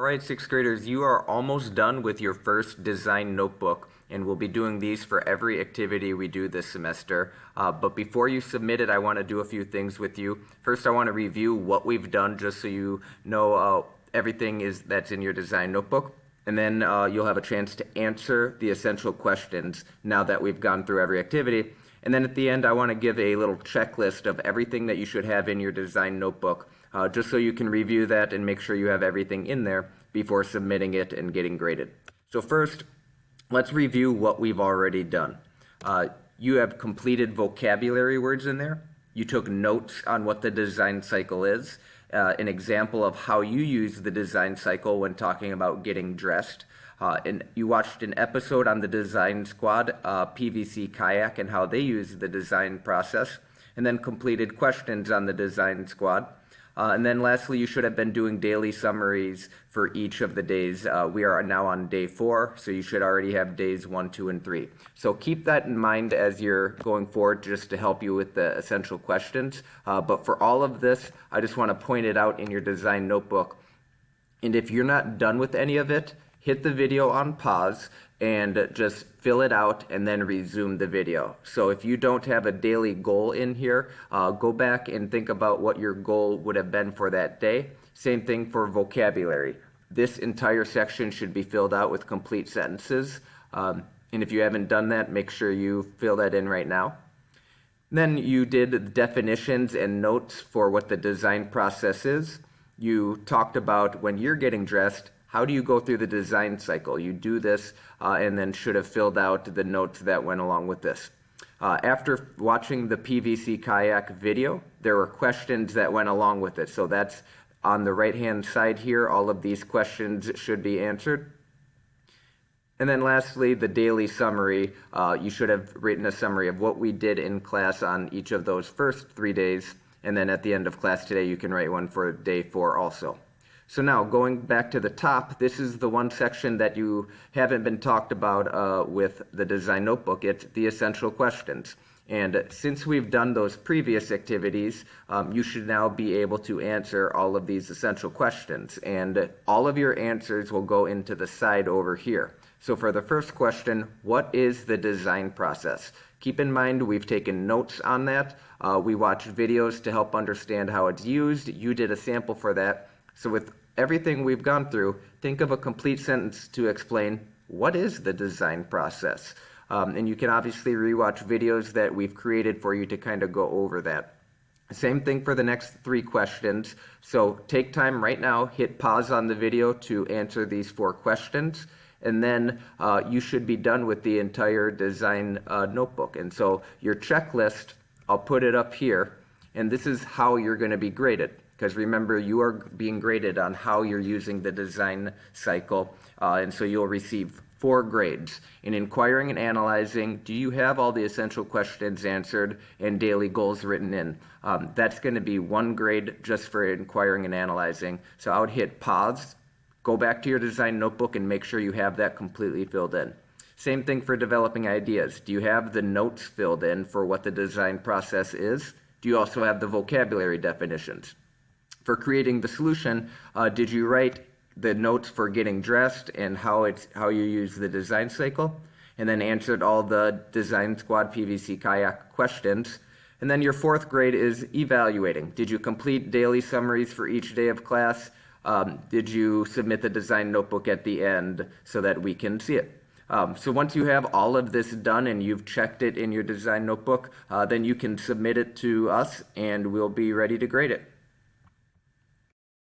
right, sixth graders, you are almost done with your first design notebook, and we'll be doing these for every activity we do this semester. But before you submit it, I want to do a few things with you. First, I want to review what we've done just so you know everything that's in your design notebook. And then you'll have a chance to answer the essential questions now that we've gone through every activity. And then at the end, I want to give a little checklist of everything that you should have in your design notebook, just so you can review that and make sure you have everything in there before submitting it and getting graded. So first, let's review what we've already done. You have completed vocabulary words in there. You took notes on what the design cycle is, an example of how you use the design cycle when talking about getting dressed. And you watched an episode on the Design Squad, PVC Kayak, and how they use the design process, and then completed questions on the Design Squad. And then lastly, you should have been doing daily summaries for each of the days. We are now on day 4, so you should already have days 1, 2, and 3. So keep that in mind as you're going forward, just to help you with the essential questions. But for all of this, I just want to point it out in your design notebook. And if you're not done with any of it, hit the video on pause and just fill it out and then resume the video. So if you don't have a daily goal in here, go back and think about what your goal would have been for that day. Same thing for vocabulary. This entire section should be filled out with complete sentences. And if you haven't done that, make sure you fill that in right now. Then you did the definitions and notes for what the design process is. You talked about when you're getting dressed, how do you go through the design cycle? You do this and then should have filled out the notes that went along with this. After watching the PVC Kayak video, there were questions that went along with it. So that's on the right-hand side here. All of these questions should be answered. And then lastly, the daily summary. You should have written a summary of what we did in class on each of those first 3 days. And then at the end of class today, you can write one for day 4 also. So now, going back to the top, this is the one section that you haven't been talked about with the design notebook. It's the essential questions. And since we've done those previous activities, you should now be able to answer all of these essential questions. And all of your answers will go into the side over here. So for the first question, what is the design process? Keep in mind, we've taken notes on that. We watched videos to help understand how it's used. You did a sample for that. So with everything we've gone through, think of a complete sentence to explain what is the design process. And you can obviously rewatch videos that we've created for you to kind of go over that. Same thing for the next 3 questions. So take time right now, hit pause on the video to answer these 4 questions, and then you should be done with the entire design notebook. And so your checklist, I'll put it up here, and this is how you're going to be graded. Because remember, you are being graded on how you're using the design cycle, and so you'll receive 4 grades. In inquiring and analyzing, do you have all the essential questions answered and daily goals written in? That's going to be 1 grade just for inquiring and analyzing. So I would hit pause, go back to your design notebook, and make sure you have that completely filled in. Same thing for developing ideas. Do you have the notes filled in for what the design process is? Do you also have the vocabulary definitions? For creating the solution, did you write the notes for getting dressed and how you use the design cycle? And then answered all the Design Squad PVC Kayak questions. And then your 4th grade is evaluating. Did you complete daily summaries for each day of class? Did you submit the design notebook at the end so that we can see it? So once you have all of this done and you've checked it in your design notebook, then you can submit it to us and we'll be ready to grade it.